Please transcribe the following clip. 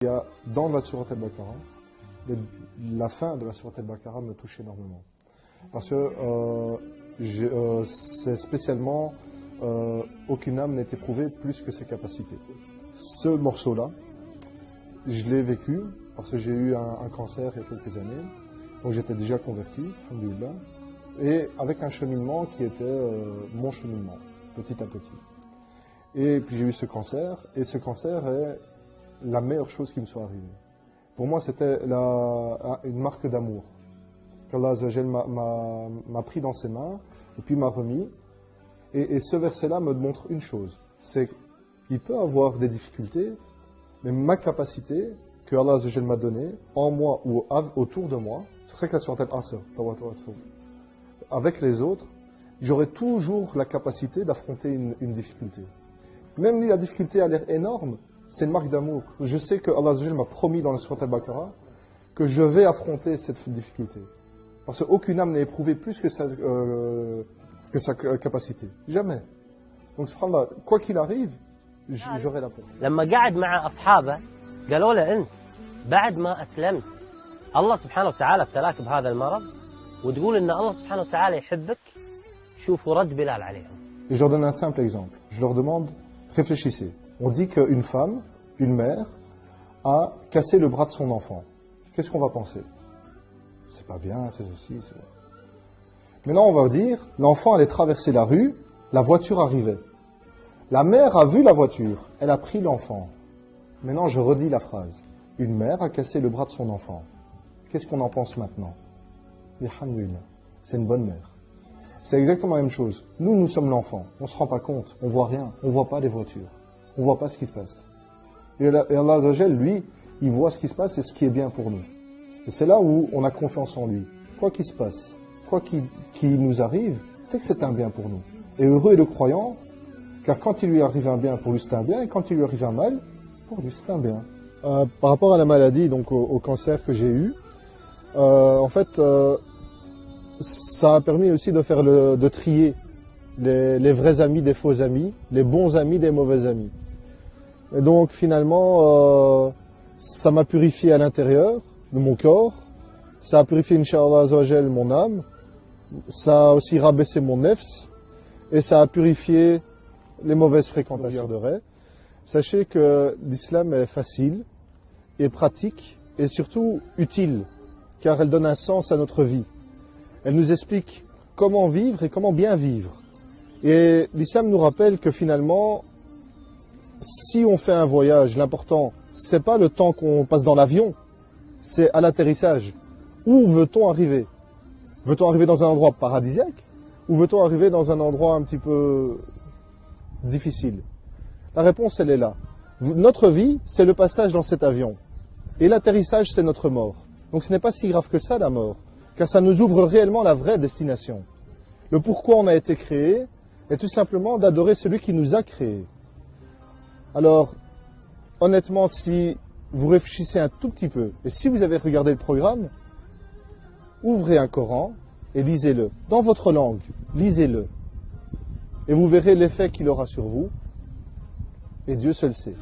Il y a dans la sourate al-Baqarah, la fin de la sourate al-Baqarah me touche énormément. Parce que c'est spécialement aucune âme n'est éprouvée plus que ses capacités. Ce morceau-là, je l'ai vécu parce que j'ai eu un cancer il y a quelques années. Donc j'étais déjà converti, alhamdoulilah, et avec un cheminement qui était mon cheminement, petit à petit. Et puis j'ai eu ce cancer, et ce cancer est la meilleure chose qui me soit arrivée. Pour moi, c'était une marque d'amour qu'Allah Azza wa Jal m'a pris dans ses mains et puis m'a remis. Et ce verset-là me montre une chose, c'est qu'il peut avoir des difficultés, mais ma capacité que Allah Azza wa Jal m'a donnée, en moi ou autour de moi, c'est pour ça que la sourate Al-Asr, avec les autres, j'aurai toujours la capacité d'affronter une difficulté. Même si la difficulté a l'air énorme, c'est une marque d'amour. Je sais que Allah Azza wa Jal m'a promis dans la sourate Al-Baqarah que je vais affronter cette difficulté. Parce qu'aucune âme n'est éprouvée plus que sa capacité. Jamais. Donc, subhanallah, quoi qu'il arrive, j'aurai la paix. لما قعد مع أصحابه قالوا له أنت بعد ما أسلمت الله سبحانه وتعالى ابتلاك بهذا المرض وتقول إن الله سبحانه وتعالى يحبك شوفوا رد بلال عليهم. Et je leur donne un simple exemple. Je leur demande, réfléchissez. On dit qu'une femme, une mère, a cassé le bras de son enfant. Qu'est-ce qu'on va penser? C'est pas bien, c'est ceci, c'est... Maintenant, on va dire, l'enfant allait traverser la rue, la voiture arrivait. La mère a vu la voiture, elle a pris l'enfant. Maintenant, je redis la phrase. Une mère a cassé le bras de son enfant. Qu'est-ce qu'on en pense maintenant? Alhamdoulilah, c'est une bonne mère. C'est exactement la même chose. Nous, nous sommes l'enfant. On ne se rend pas compte, on ne voit rien, on ne voit pas les voitures. On ne voit pas ce qui se passe. Et Allah Azza wa Jal, lui, il voit ce qui se passe et ce qui est bien pour nous. Et c'est là où on a confiance en lui. Quoi qu'il se passe, quoi qu'il nous arrive, c'est que c'est un bien pour nous. Et heureux est le croyant, car quand il lui arrive un bien, pour lui c'est un bien, et quand il lui arrive un mal, pour lui c'est un bien. Par rapport à la maladie, donc au cancer que j'ai eu, en fait, ça a permis aussi de trier les vrais amis des faux amis, les bons amis des mauvais amis. Et donc finalement, ça m'a purifié à l'intérieur de mon corps, ça a purifié, Inch'Allah Azza wa Jal, mon âme, ça a aussi rabaissé mon nefs, et ça a purifié les mauvaises fréquentations de rêve. Sachez que l'islam est facile, et pratique, et surtout utile, car elle donne un sens à notre vie. Elle nous explique comment vivre et comment bien vivre. Et l'islam nous rappelle que finalement, si on fait un voyage, l'important, c'est pas le temps qu'on passe dans l'avion, c'est à l'atterrissage. Où veut-on arriver? Veut-on arriver dans un endroit paradisiaque? Ou veut-on arriver dans un endroit un petit peu difficile? La réponse, elle est là. Notre vie, c'est le passage dans cet avion. Et l'atterrissage, c'est notre mort. Donc ce n'est pas si grave que ça, la mort. Car ça nous ouvre réellement la vraie destination. Le pourquoi on a été créé est tout simplement d'adorer celui qui nous a créés. Alors, honnêtement, si vous réfléchissez un tout petit peu, et si vous avez regardé le programme, ouvrez un Coran et lisez-le. Dans votre langue, lisez-le. Et vous verrez l'effet qu'il aura sur vous. Et Dieu seul sait.